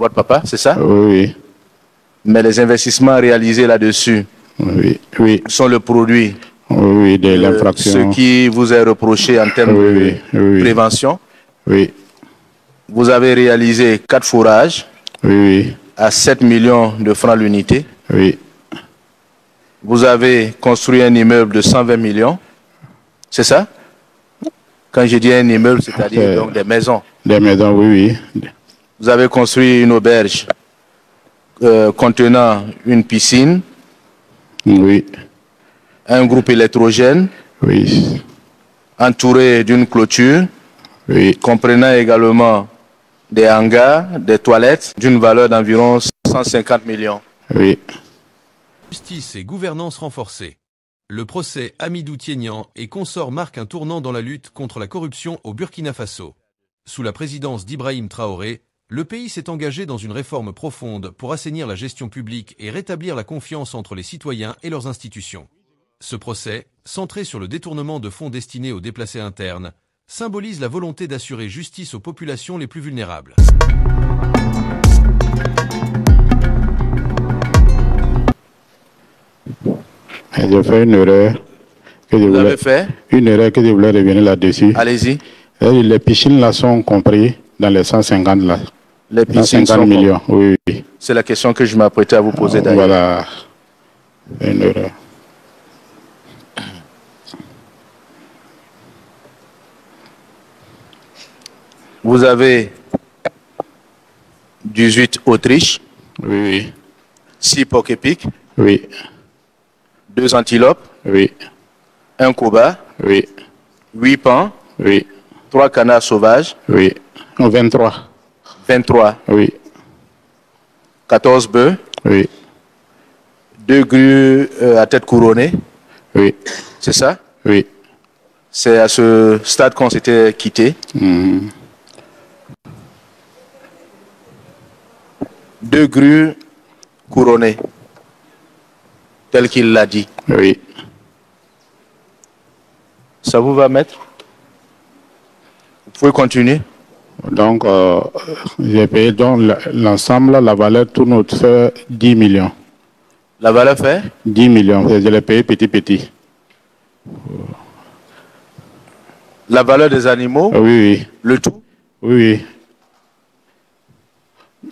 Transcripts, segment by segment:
Votre papa, c'est ça? Oui. Mais les investissements réalisés là-dessus sont le produit de l'infraction. Ce qui vous est reproché en termes de prévention. Oui. Vous avez réalisé 4 forages à 7 millions de francs l'unité. Oui. Vous avez construit un immeuble de 120 millions. C'est ça? Quand je dis un immeuble, c'est-à-dire donc des maisons. Des maisons, oui. Vous avez construit une auberge contenant une piscine. Oui. Un groupe électrogène. Oui. Entouré d'une clôture. Oui. Comprenant également des hangars, des toilettes d'une valeur d'environ 150 millions. Oui. Justice et gouvernance renforcée. Le procès Hamidou Tiénian et consorts marque un tournant dans la lutte contre la corruption au Burkina Faso. Sous la présidence d'Ibrahim Traoré, le pays s'est engagé dans une réforme profonde pour assainir la gestion publique et rétablir la confiance entre les citoyens et leurs institutions. Ce procès, centré sur le détournement de fonds destinés aux déplacés internes, symbolise la volonté d'assurer justice aux populations les plus vulnérables. J'ai fait une erreur. Vous avez fait une erreur que je voulais revenir là-dessus. Allez-y. Les piscines là sont compris dans les 150 là. Les piscines 150 millions, oui. C'est la question que je m'apprêtais à vous poser d'ailleurs. Voilà. Une erreur. Vous avez 18 Autriche. Oui. 6 porc-épics. Oui. 2 antilopes. Oui. 1 koba. Oui. 8 pans. Oui. 3 canards sauvages. Oui. 23. 23. Oui. 14 bœufs. Oui. 2 grues à tête couronnée. Oui. C'est ça? Oui. C'est à ce stade qu'on s'était quitté. 2 grues couronnées, tel qu'il l'a dit. Oui. Ça vous va, maître? Vous pouvez continuer. Donc, j'ai payé donc l'ensemble, la valeur tourne autour de 10 millions. La valeur fait 10 millions, je l'ai payé petit. La valeur des animaux? Oui. Le tout? Oui.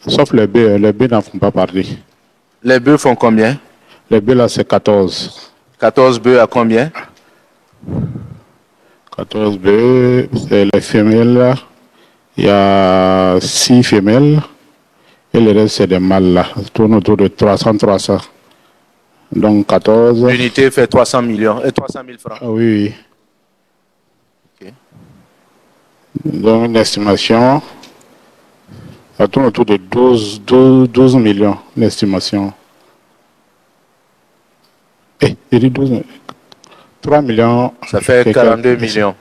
Sauf les bœufs n'en font pas partie. Les bœufs font combien? Les bœufs là, c'est 14. 14 bœufs à combien? 14 bœufs, c'est les femelles là. Il y a 6 femelles. Et le reste, c'est des mâles là. Ça tourne autour de 300. Donc 14. L'unité fait 300 millions et 300 000 francs. Oui. Okay. Donc une estimation. Ça tourne autour de 12 millions, l'estimation. J'ai dit 12 millions. 3 millions. Ça fait 42 millions.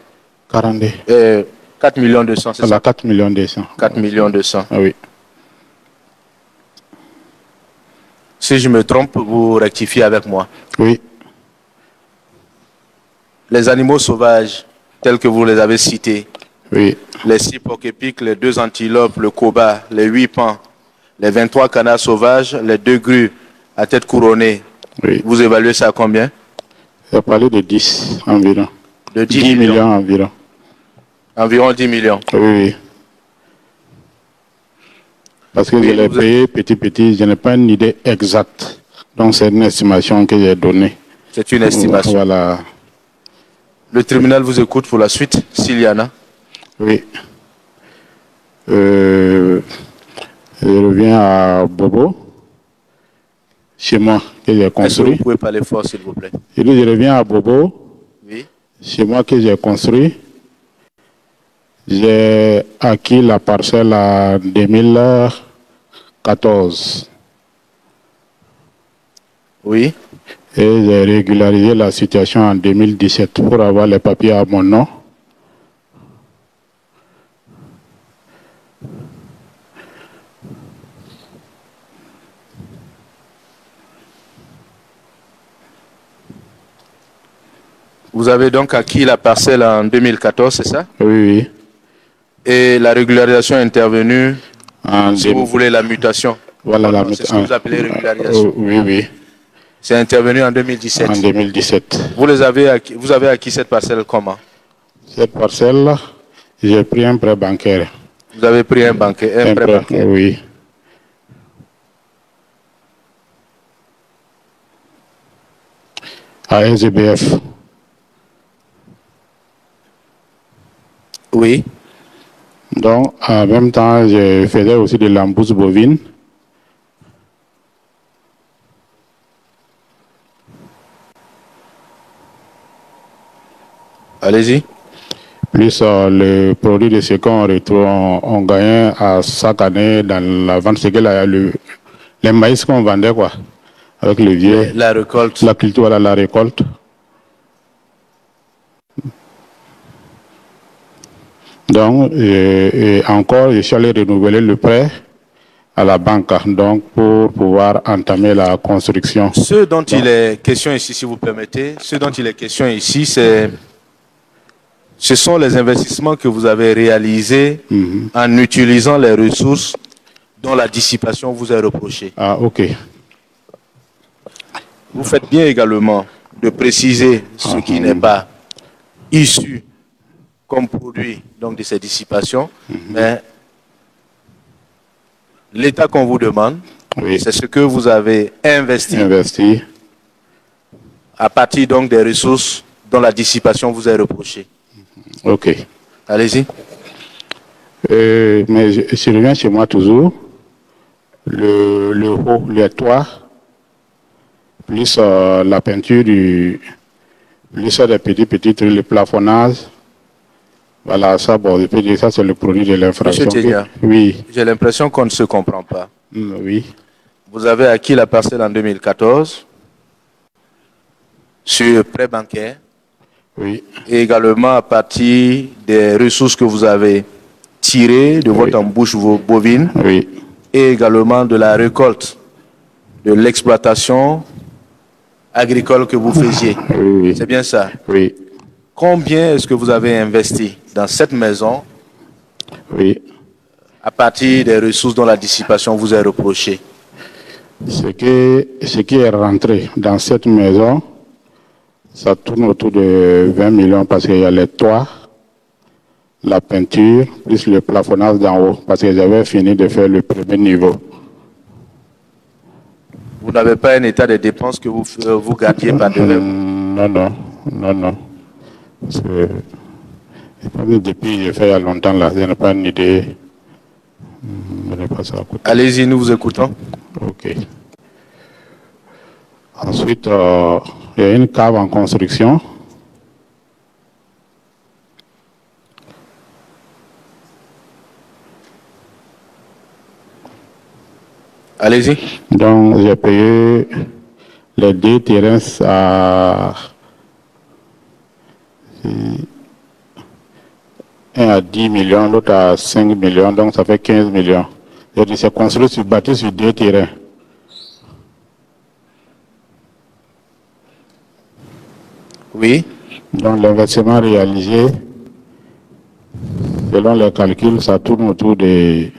42. 4 millions 200, c'est ça? 4 millions 200. 4 millions 200. Ah oui. Si je me trompe, vous rectifiez avec moi. Oui. Les animaux sauvages, tels que vous les avez cités, oui. Les 6 porc-épics, les 2 antilopes, le koba, les 8 pans, les 23 canards sauvages, les 2 grues à tête couronnée, oui. Vous évaluez ça à combien? J'ai parlé de 10 environ. De 10 millions environ. Environ 10 millions. Oui. Parce que je l'ai payé petit, je n'ai pas une idée exacte. Donc c'est une estimation que j'ai donnée. C'est une estimation. Voilà. Le tribunal vous écoute pour la suite, s'il y en a. Oui. Je reviens à Bobo, chez moi, que j'ai construit. Est-ce que vous pouvez parler fort, s'il vous plaît? Je reviens à Bobo, oui. Chez moi, que j'ai construit. J'ai acquis la parcelle en 2014. Oui. Et j'ai régularisé la situation en 2017 pour avoir les papiers à mon nom. Vous avez donc acquis la parcelle en 2014, c'est ça? Oui. Et la régularisation est intervenue Si vous voulez la mutation. Voilà la mutation. C'est ce que vous appelez régularisation. Oui, oui. C'est intervenu en 2017. En 2017. Vous avez acquis cette parcelle comment? Cette parcelle, j'ai pris un prêt bancaire. Vous avez pris un prêt bancaire? Oui. À SGBF. Oui. Donc, en même temps, je faisais aussi de l'embouche bovine. Allez-y. Plus le produit de ce qu'on retrouve, on gagnait à chaque année dans la vente, c'est que les maïs qu'on vendait, quoi, avec le vieux. La récolte. La culture, voilà, la récolte. Donc, et encore, je suis allé renouveler le prêt à la banque, donc pour pouvoir entamer la construction. Ce dont il est question ici, si vous permettez, ce dont il est question ici, ce sont les investissements que vous avez réalisés en utilisant les ressources dont la dissipation vous est reprochée. Ah, ok. Vous faites bien également de préciser ce qui n'est pas issu comme produit donc, de ces dissipations, mais l'état qu'on vous demande, c'est ce que vous avez investi à partir donc des ressources dont la dissipation vous est reprochée. Ok. Allez-y. Mais je reviens chez moi toujours. Le haut, le toit, plus la peinture, plus des petits trucs, le plafonnage. Voilà, ça, bon, je peux dire ça, c'est le produit de l'infraction. Monsieur Thénia, oui. J'ai l'impression qu'on ne se comprend pas. Oui. Vous avez acquis la parcelle en 2014 sur prêt bancaire. Oui. Et également à partir des ressources que vous avez tirées de votre embouche bovine. Oui. Et également de la récolte, de l'exploitation agricole que vous faisiez. Oui. C'est bien ça? Oui. Combien est-ce que vous avez investi dans cette maison? Oui. À partir des ressources dont la dissipation vous est reprochée? Ce qui est rentré dans cette maison, ça tourne autour de 20 millions parce qu'il y a les toits, la peinture, plus le plafonnage d'en haut, parce que j'avais fini de faire le premier niveau. Vous n'avez pas un état de dépenses que vous gardiez par devant? Non. Parce que depuis que j'ai fait il y a longtemps, là, je n'ai pas une idée. Allez-y, nous vous écoutons. Ok. Ensuite, il y a une cave en construction. Allez-y. Donc, j'ai payé les 2 terrains un à 10 millions, l'autre à 5 millions, donc ça fait 15 millions. C'est construit bâti sur 2 terrains. Oui. Donc l'investissement réalisé, selon les calculs, ça tourne autour de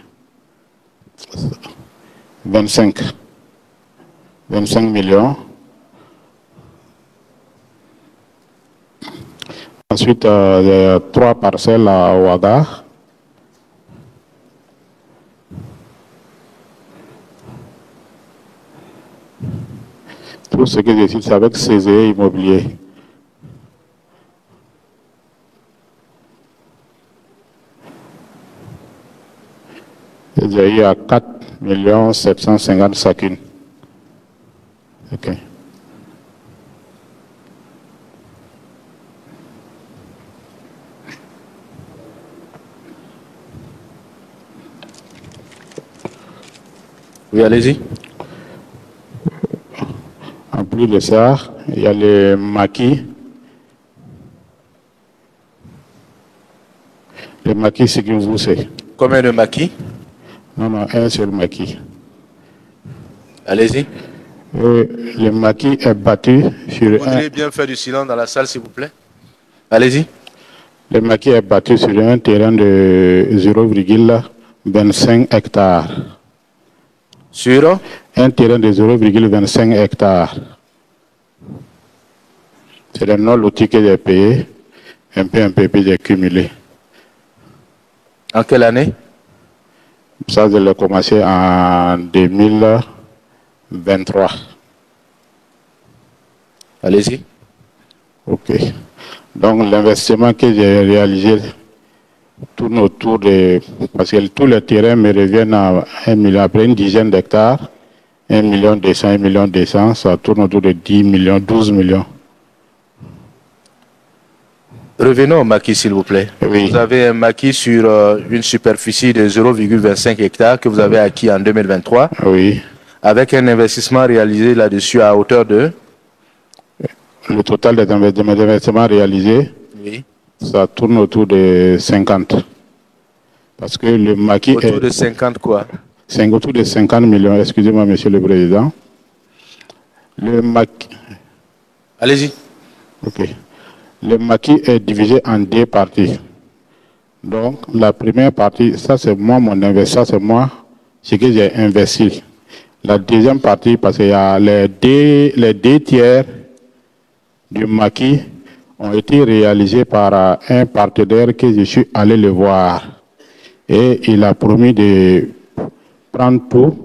25 millions. Ensuite, il y a 3 parcelles à Ouaga. Tout ce que je cite, c'est avec CGE Immobilier. Il y a eu à 4 750 chacune. Ok. Oui, allez-y. En plus de ça, il y a le maquis. Le maquis, c'est que vous savez. Combien de maquis? Non, un seul maquis. Allez-y. Le maquis est battu sur Vous voudriez bien faire du silence dans la salle, s'il vous plaît? Allez-y. Le maquis est battu sur un terrain de 0,1 25 hectares. Sur un terrain de 0,25 hectares. C'est le non loti que j'ai payé, un peu, puis j'ai cumulé. En quelle année? Ça, je l'ai commencé en 2023. Allez-y. Ok. Donc, l'investissement que j'ai réalisé tourne autour de... Parce que tous les terrains me reviennent à 1 million, après une dizaine d'hectares, 1 million 200, 1 million 200, ça tourne autour de 10 millions, 12 millions. Revenons au maquis, s'il vous plaît. Oui. Vous avez un maquis sur une superficie de 0,25 hectares que vous avez acquis en 2023. Oui. Avec un investissement réalisé là-dessus à hauteur de... Le total des investissements réalisés, oui, ça tourne autour de 50. Parce que le maquis autour de 50 quoi? Autour de 50 millions, excusez-moi, Monsieur le Président. Le maquis... Allez-y. Ok. Le maquis est divisé en 2 parties. Donc, la première partie, ça c'est moi, mon investissement, c'est moi, ce que j'ai investi. La deuxième partie, parce qu'il y a les deux tiers du maquis ont été réalisés par un partenaire que je suis allé le voir. Et il a promis de prendre tout,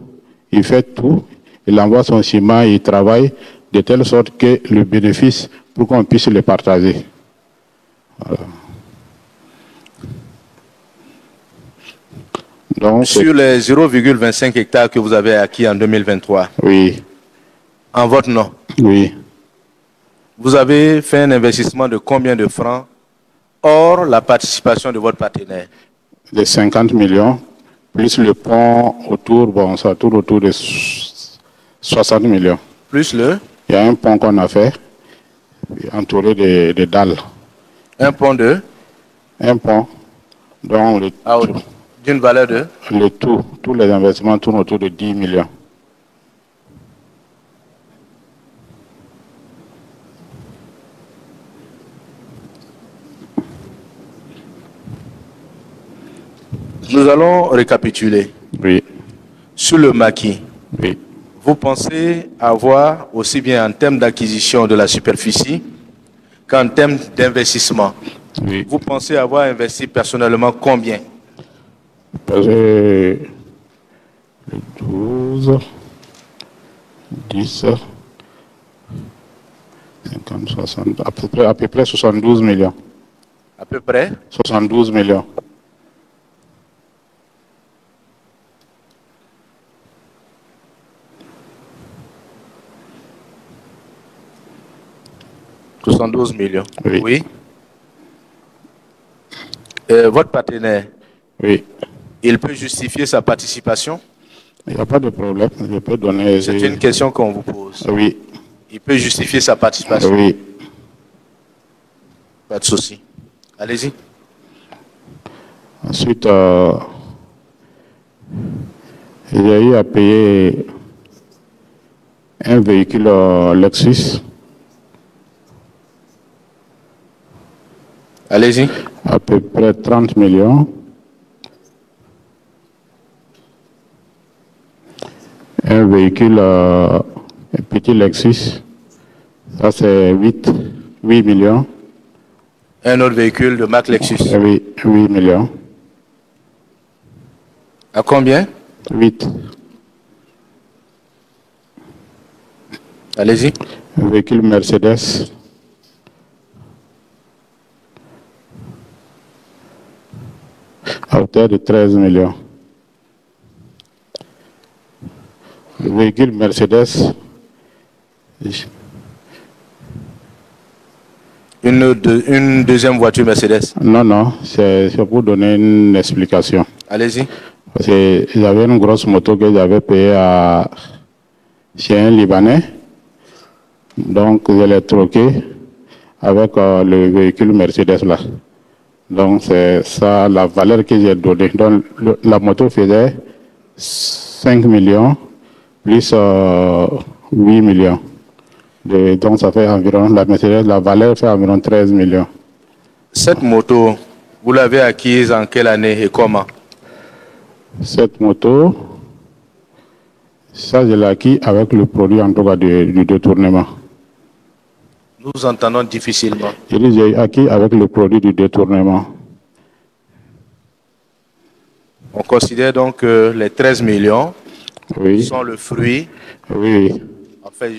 il fait tout, il envoie son ciment, il travaille de telle sorte que le bénéfice, pour qu'on puisse le partager. Voilà. Donc, sur les 0,25 hectares que vous avez acquis en 2023, oui. En votre nom, oui. Vous avez fait un investissement de combien de francs hors la participation de votre partenaire? De 50 millions, plus le pont autour, bon, ça tourne autour de 60 millions. Plus le? Il y a un pont qu'on a fait, entouré de dalles. Un pont de? Un pont, dont le d'une valeur de? Le tout, tous les investissements tournent autour de 10 millions. Nous allons récapituler. Oui. Sur le maquis, oui. Vous pensez avoir, aussi bien en termes d'acquisition de la superficie qu'en termes d'investissement, oui. Vous pensez avoir investi personnellement combien? 12, 10, 50, 60, à peu près 72 millions. À peu près 72 millions. $72 millions. Oui. Oui. Votre partenaire, oui. Il peut justifier sa participation? Il n'y a pas de problème. Je peux donner. C'est une question qu'on vous pose. Oui. Il peut justifier sa participation? Oui. Pas de souci. Allez-y. Ensuite, j'ai eu à payer un véhicule Lexus. Allez-y. À peu près 30 millions. Un véhicule, un petit Lexus, ça c'est 8 millions. Un autre véhicule de marque Lexus? Oui, 8 millions. À combien? 8. Allez-y. Un véhicule Mercedes. À hauteur de 13 millions. Le véhicule Mercedes. Une deuxième voiture Mercedes? Non, c'est pour donner une explication. Allez-y. Parce que j'avais une grosse moto que j'avais payée chez un Libanais. Donc, je l'ai troqué avec le véhicule Mercedes là. Donc, c'est ça la valeur que j'ai donnée. Donc, la moto faisait 5 millions plus 8 millions. Donc, ça fait environ, la Mercedes, la valeur fait environ 13 millions. Cette moto, vous l'avez acquise en quelle année et comment? Cette moto, ça je l'ai acquis avec le produit en tout cas du détournement. Nous entendons difficilement. Je dis j'ai acquis avec le produit du détournement. On considère donc que les 13 millions sont le fruit en fait,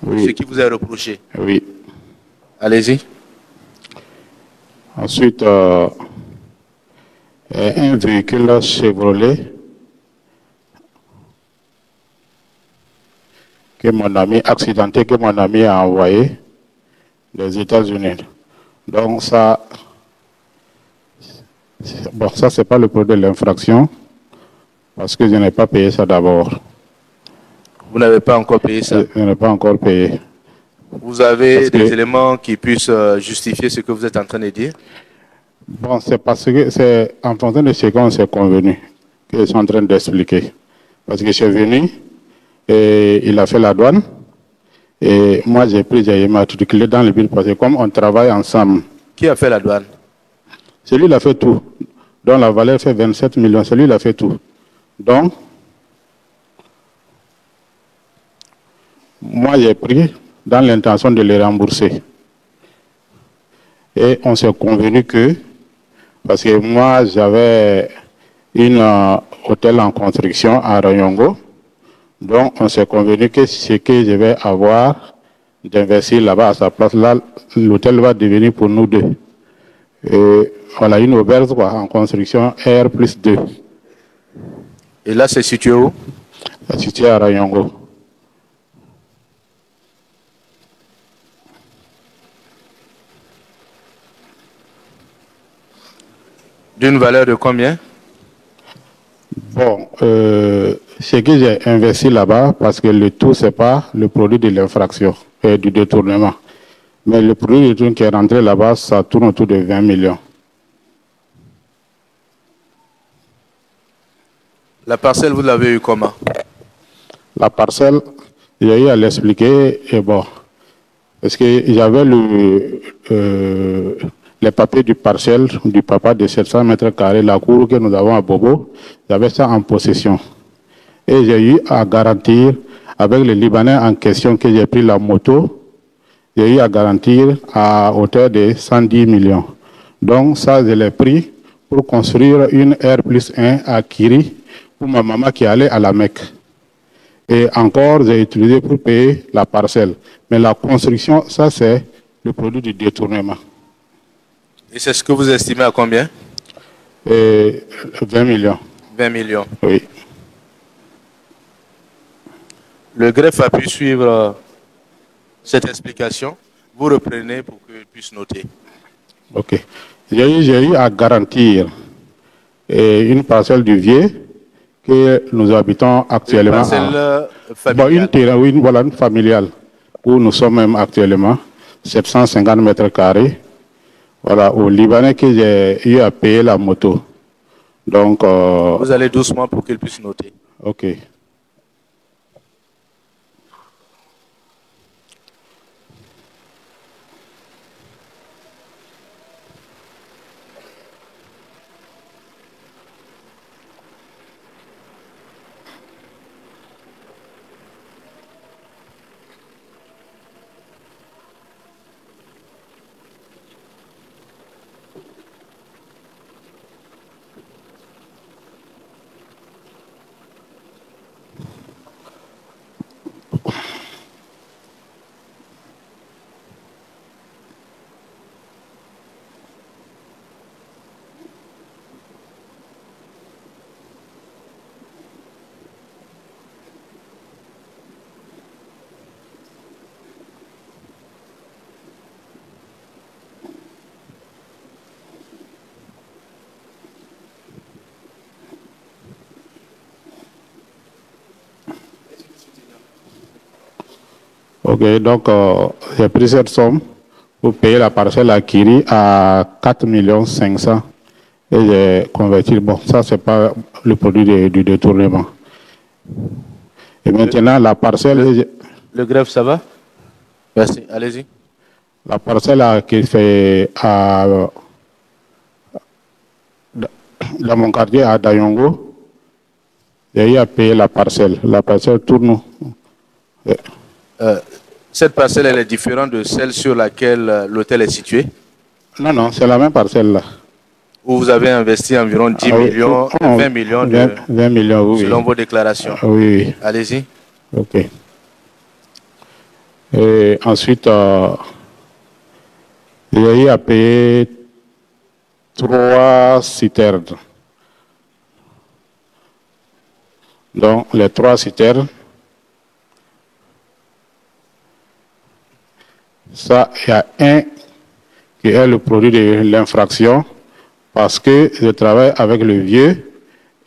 ce qui vous est reproché. Oui. Allez-y. Ensuite, un véhicule Chevrolet que mon ami accidenté, que mon ami a envoyé des États-Unis. Donc ça, bon, ça c'est pas le produit de l'infraction parce que je n'ai pas payé ça d'abord. Vous n'avez pas encore payé ça? Je n'ai pas encore payé. Vous avez des éléments qui puissent justifier ce que vous êtes en train de dire? Bon, c'est parce que c'est en fonction de ce qu'on s'est convenu que je suis en train d'expliquer. Parce que je suis venu et il a fait la douane et moi j'ai matriculé dans le but parce que comme on travaille ensemble. Qui a fait la douane? Celui il a fait tout. Donc la valeur fait 27 millions. Celui il a fait tout. Donc, moi j'ai pris dans l'intention de les rembourser. Et on s'est convenu que, parce que moi j'avais un hôtel en construction à Rayongo, donc on s'est convenu que ce que je vais avoir d'investir là-bas à sa place, là l'hôtel va devenir pour nous deux. Et voilà, une auberge quoi, en construction R+2. Et là c'est situé où? C'est situé à Rayongo. D'une valeur de combien? Bon, ce que j'ai investi là-bas, parce que le tout, ce n'est pas le produit de l'infraction et du détournement. Mais le produit du détournement qui est rentré là-bas, ça tourne autour de 20 millions. La parcelle, vous l'avez eu comment? La parcelle, j'ai eu à l'expliquer, et bon, parce que j'avais les papiers du parcelle du papa de 700 mètres carrés, la cour que nous avons à Bobo, j'avais ça en possession. Et j'ai eu à garantir, avec les Libanais en question que j'ai pris la moto, j'ai eu à garantir à hauteur de 110 millions. Donc ça, je l'ai pris pour construire une R+1 à Kiri pour ma maman qui allait à la Mecque. Et encore, j'ai utilisé pour payer la parcelle. Mais la construction, ça c'est le produit du détournement. Et c'est ce que vous estimez à combien? 20 millions. 20 millions. Oui. Le greffe a pu suivre cette explication. Vous reprenez pour qu'il puisse noter. Ok. J'ai eu à garantir une parcelle du Vieux que nous habitons actuellement. Une parcelle familiale. Bon, une familiale où nous sommes même actuellement, 750 mètres carrés. Voilà, au Libanais que j'ai eu à payer la moto. Donc, vous allez doucement pour qu'il puisse noter. Ok. Ok, donc j'ai pris cette somme pour payer la parcelle à Kiri à 4 500 000 et j'ai converti. Bon, ça c'est pas le produit du détournement. Et maintenant la parcelle... Le greffe, ça va? Merci, allez-y. La parcelle qui fait dans mon quartier à Dayongo, j'ai eu à payer la parcelle. La parcelle tourne. Cette parcelle, elle est différente de celle sur laquelle l'hôtel est situé? Non, non, c'est la même parcelle là. Où vous avez investi environ 10 millions, 20 millions, 20 millions, oui. Selon vos déclarations. Oui, oui. Allez-y. Ok. Et ensuite, j'ai eu à payer 3 citernes. Donc, les 3 citernes, ça, il y a un qui est le produit de l'infraction parce que je travaille avec le vieux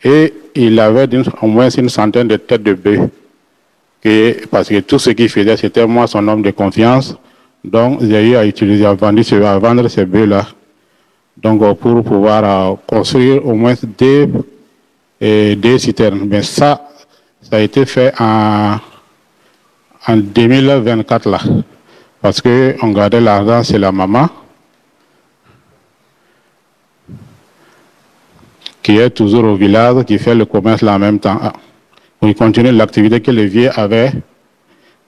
et il avait au moins une centaine de têtes de bœufs. Parce que tout ce qu'il faisait, c'était moi son homme de confiance. Donc, j'ai eu à utiliser, à vendre ces bœufs-là. Donc, pour pouvoir construire au moins des citernes. Mais ça a été fait en 2024 là. Parce qu'on gardait l'argent chez la maman, qui est toujours au village, qui fait le commerce là en même temps. Il continue l'activité que le vieux avait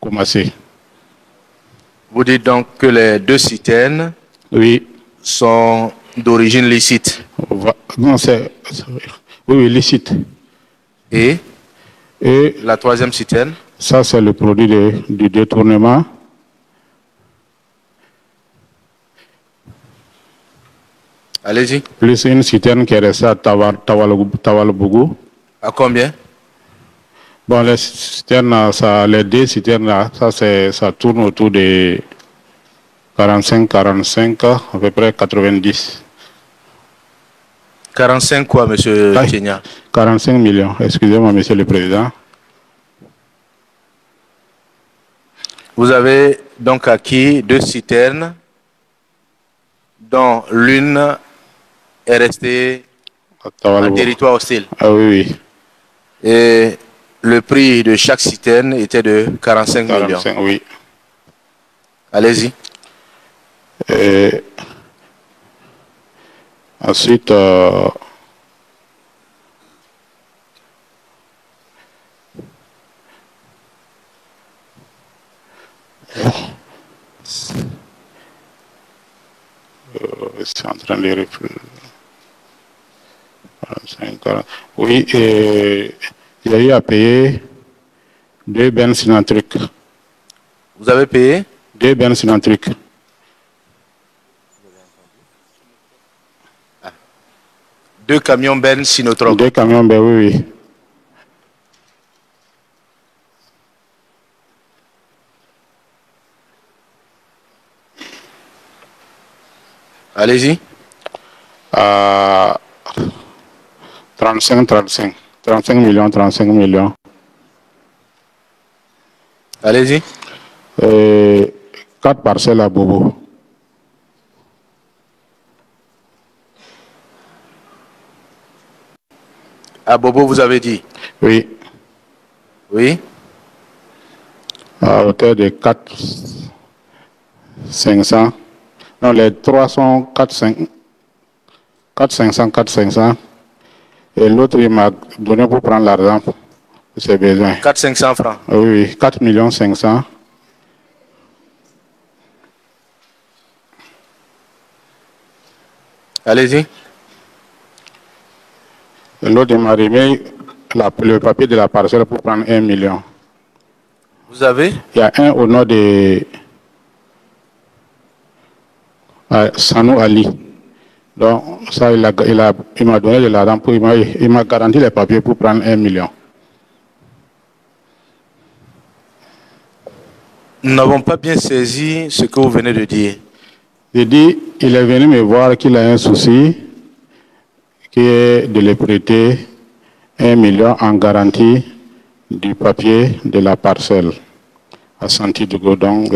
commencé. Vous dites donc que les 2 citernes sont d'origine licite? Non, oui, licite. Et la 3e citerne? Ça, c'est le produit du détournement. Allez-y. Plus une citerne qui est restée à Tawalbougou. À combien? Bon, les citernes, les 2 citernes, là, ça tourne autour de 45, à peu près 90. 45 quoi, monsieur Kenya? 45 millions, excusez-moi, monsieur le Président. Vous avez donc acquis 2 citernes, dont l'une est restée en territoire hostile. Ah oui, oui. Et le prix de chaque citerne était de 45 millions. Oui. Allez-y. Ensuite, c'est en train de réfléchir. Oui, il y a eu à payer 2 bennes Synatriques. Vous avez payé? 2 bennes Synatriques. 2 camions bennes Sinotruk. 2 camions bennes, oui, oui. Allez-y. 35 millions. Allez-y. 4 parcelles à Bobo. À Bobo, vous avez dit? Oui. Oui. À hauteur de 4,500. Non, les 3 sont 4,500. Et l'autre, il m'a donné pour prendre l'argent pour ses besoins. 4,500 francs? Oui, 4 500 000. Allez-y. L'autre, il m'a remis le papier de la parcelle pour prendre 1 million. Vous avez? Il y a un au nom de Sanou Ali. Donc, ça, il m'a donné de l'argent, il m'a garanti les papiers pour prendre 1 million. Nous n'avons pas bien saisi ce que vous venez de dire. J'ai dit, il est venu me voir qu'il a un souci, qui est de le prêter 1 million en garantie du papier de la parcelle à Santiago. Donc,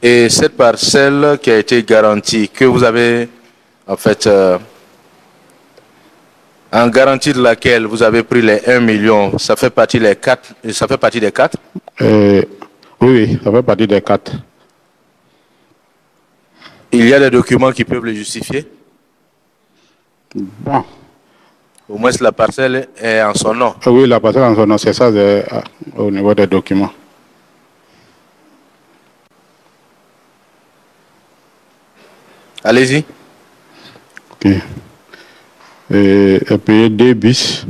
et cette parcelle qui a été garantie, que vous avez en fait en garantie de laquelle vous avez pris les 1 million, ça fait partie des 4? Ça fait partie des 4? Oui, ça fait partie des 4. Il y a des documents qui peuvent le justifier? Bon. Au moins, la parcelle est en son nom. Oui, la parcelle en son nom, c'est ça au niveau des documents. Allez-y. Ok. Et puis 2 bis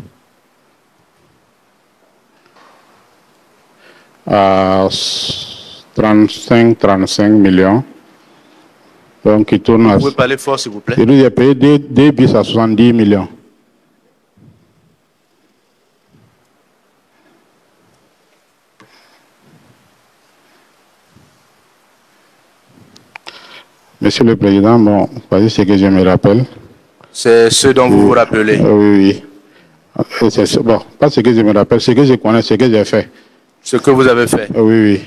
à 35 millions. Donc, il tourne à... Vous pouvez parler fort, s'il vous plaît. J'ai payé 2 bis à 70 millions. Monsieur le Président, bon, voici ce que je me rappelle. C'est ce dont vous vous rappelez. Oui. Bon, pas ce que je me rappelle, ce que je connais, ce que j'ai fait. Ce que vous avez fait. Oui.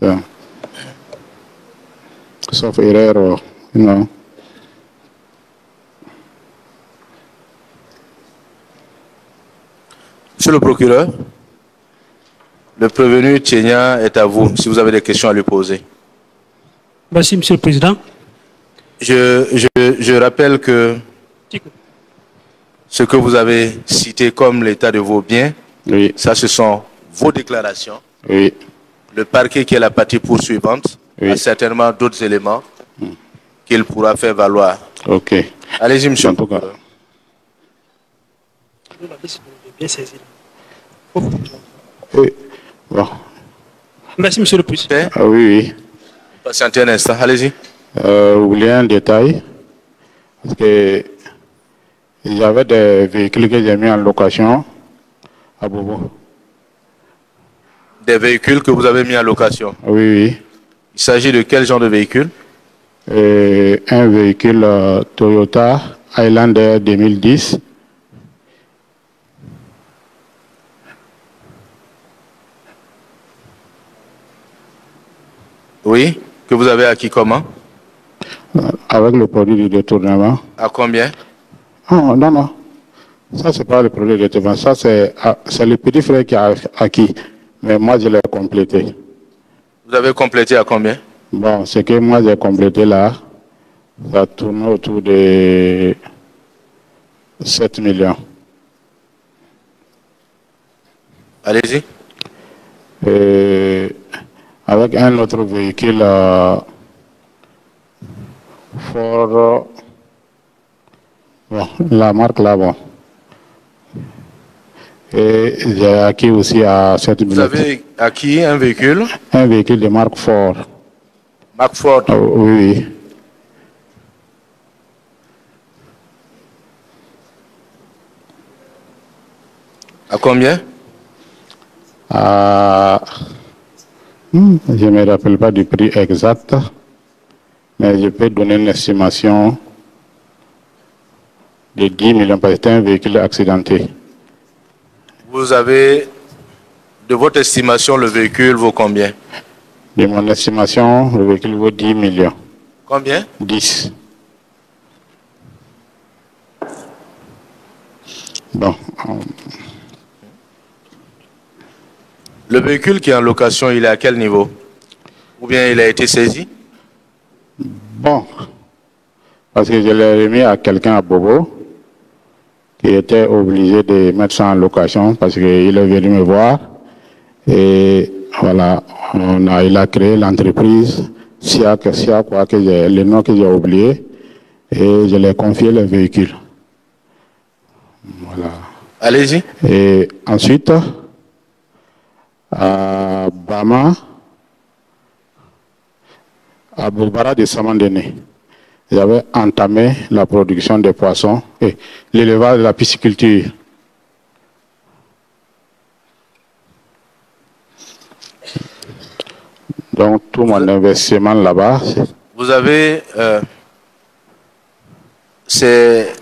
Ça. Sauf erreur, non. Monsieur le procureur, le prévenu Tchenya est à vous, si vous avez des questions à lui poser. Merci, Monsieur le Président. Je rappelle que ce que vous avez cité comme l'état de vos biens, oui. Ça, ce sont vos déclarations. Oui. Le parquet, qui est la partie poursuivante, oui. a certainement d'autres éléments qu'il pourra faire valoir. Ok. Allez-y, monsieur. Oui. Bon. Merci, Monsieur le Président. Ah, oui. Patientez un instant, allez-y. Vous voulez un détail? Parce que il y avait des véhicules que j'ai mis en location à Bobo. Des véhicules que vous avez mis en location? Oui. Il s'agit de quel genre de véhicule? Un véhicule Toyota Highlander 2010. Oui, que vous avez acquis comment? Avec le produit du détournement. À combien? Oh, non. Ça, c'est pas le produit du détournement. Ça, c'est le petit frère qui a acquis. Mais moi, je l'ai complété. Vous avez complété à combien? Bon, ce que moi, j'ai complété là, ça tourne autour de 7 millions. Allez-y. Avec un autre véhicule Ford, bon, la marque là, bon. Et j'ai acquis aussi à 7 millions. Vous avez acquis un véhicule? Un véhicule de marque Ford. Marque Ford? Oui. À combien? Je ne me rappelle pas du prix exact, mais je peux donner une estimation de 10 millions parce que c'est un véhicule accidenté. Vous avez, de votre estimation, le véhicule vaut combien? De mon estimation, le véhicule vaut 10 millions. Combien? 10. Bon. Le véhicule qui est en location, il est à quel niveau? Ou bien il a été saisi? Bon. Parce que je l'ai remis à quelqu'un à Bobo qui était obligé de mettre ça en location parce qu'il est venu me voir. Et voilà, il a créé l'entreprise SIA, quoi, le nom que j'ai oublié. Et je lui ai confié le véhicule. Voilà. Allez-y. Et ensuite, à Bama, à Boubara de Samandene, j'avais entamé la production de poissons et l'élevage de la pisciculture. Donc, tout mon investissement là-bas. Vous avez... c'est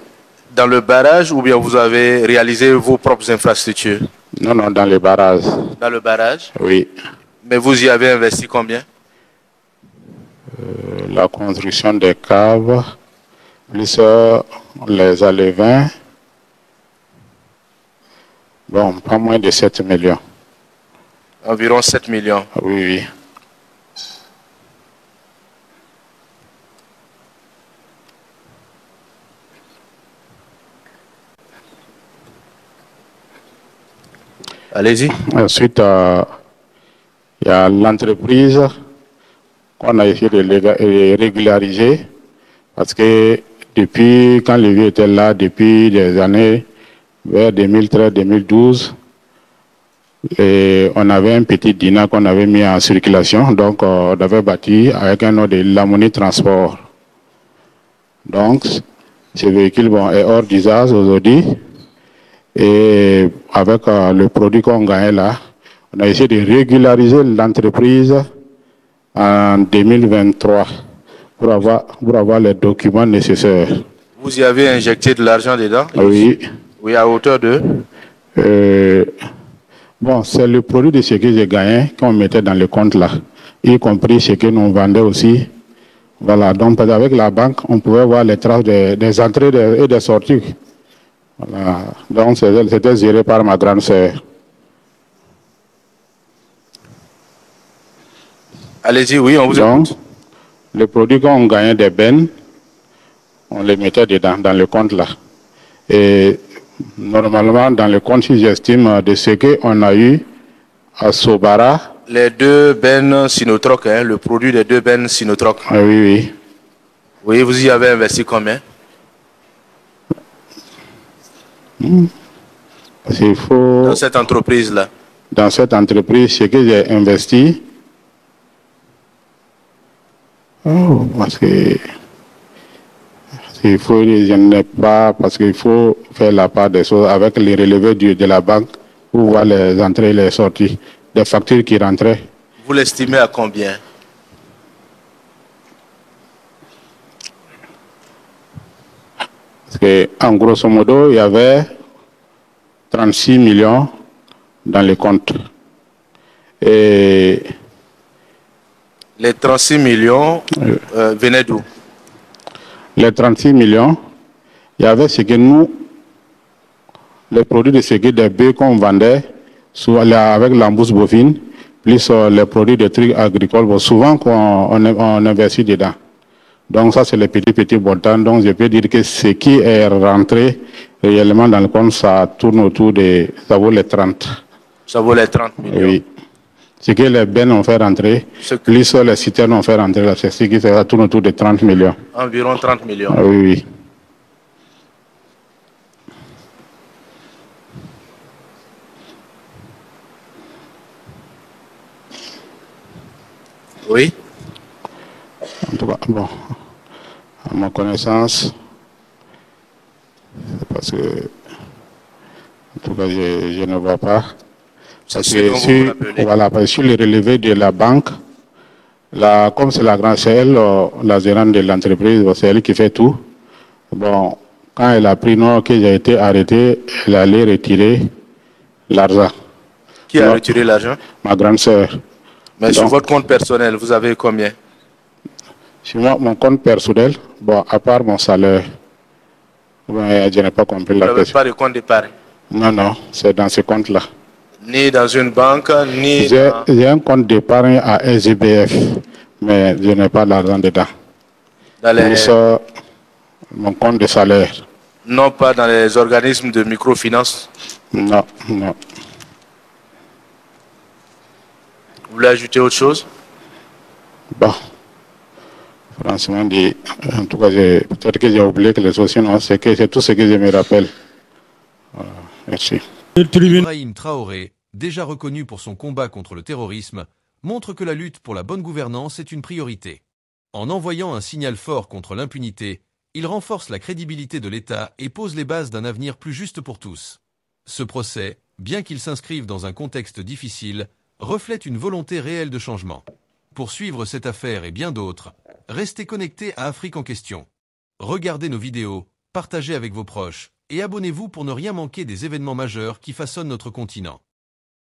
dans le barrage ou bien vous avez réalisé vos propres infrastructures? Non, dans les barrages. Dans le barrage? Oui. Mais vous y avez investi combien? La construction des caves, plus les alevins. Bon, pas moins de 7 millions. Environ 7 millions. Oui. Allez-y. Ensuite, il y a l'entreprise qu'on a essayé de régulariser parce que depuis, quand le vieux était là, depuis des années vers 2013-2012, on avait un petit dîner qu'on avait mis en circulation, donc on avait bâti avec un nom de Lamoni Transport. Donc, ce véhicule est hors d'usage aujourd'hui et avec le produit qu'on gagnait là, on a essayé de régulariser l'entreprise en 2023 pour avoir les documents nécessaires. Vous y avez injecté de l'argent dedans? Oui. Oui, à hauteur de? Bon, c'est le produit de ce que j'ai gagné qu'on mettait dans le compte là, y compris ce que nous vendait aussi. Voilà, donc avec la banque, on pouvait voir les traces des entrées et des sorties. Voilà, donc c'était géré par ma grande sœur. Allez-y, oui, on vous écoute. Les produits qu'on gagnait des bennes, on les mettait dedans, dans le compte là. Et normalement, dans le compte, si j'estime de ce qu'on a eu à Sobara. Les deux bennes Sinotroc, hein, le produit des deux bennes Sinotroc. Ah, oui, oui. Oui, vous y avez investi combien? Parce qu'il faut... Dans cette entreprise-là. Dans cette entreprise, ce que j'ai investi... Oh, parce que... Il faut, je n'ai pas, parce qu'il faut faire la part des choses avec les relevés de la banque pour voir les entrées et les sorties, des factures qui rentraient. Vous l'estimez à combien? Parce que, en grosso modo, il y avait 36 millions dans les comptes. Et les 36 millions venaient d'où? Les 36 millions, il y avait ce que nous, les produits de ce que des bœufs qu'on vendait, soit avec l'embouche bovine, plus les produits de trucs agricoles, bon, souvent on investit dedans. Donc ça, c'est les petits montants. Donc je peux dire que ce qui est rentré réellement dans le compte, ça tourne autour de, ça vaut les 30. Ça vaut les 30 millions? Oui. Ce que les bennes ont fait rentrer, plus les citernes ont fait rentrer, c'est ce qui ça tourne autour de 30 millions. Environ 30 millions. Ah, oui, oui. Oui. En tout cas, bon, à ma connaissance, parce que, en tout cas, je ne vois pas. Parce que voilà, parce que sur le relevé de la banque, comme c'est la grande celle, la gérante de l'entreprise, c'est elle qui fait tout. Bon, quand elle a pris non que j'ai été arrêté, elle allait retirer l'argent. Qui a retiré l'argent? Ma grande sœur. Mais donc, sur votre compte personnel, vous avez combien? Sur mon compte personnel, bon, à part mon salaire, je n'ai pas compris la question. Vous n'avez pas de compte d'épargne? Non, non, c'est dans ce compte-là. Ni dans une banque, ni J'ai un compte d'épargne à SGBF, mais je n'ai pas d'argent dedans. Dans mon compte de salaire. Non, pas dans les organismes de microfinance? Non, non. Vous voulez ajouter autre chose? Bon, franchement, en tout cas, peut-être que j'ai oublié que les sociétés, c'est tout ce que je me rappelle. Merci. Ibrahim Traoré, déjà reconnu pour son combat contre le terrorisme, montre que la lutte pour la bonne gouvernance est une priorité. En envoyant un signal fort contre l'impunité, il renforce la crédibilité de l'État et pose les bases d'un avenir plus juste pour tous. Ce procès, bien qu'il s'inscrive dans un contexte difficile, reflète une volonté réelle de changement. Pour suivre cette affaire et bien d'autres, restez connectés à Afrique en question. Regardez nos vidéos, partagez avec vos proches, et abonnez-vous pour ne rien manquer des événements majeurs qui façonnent notre continent.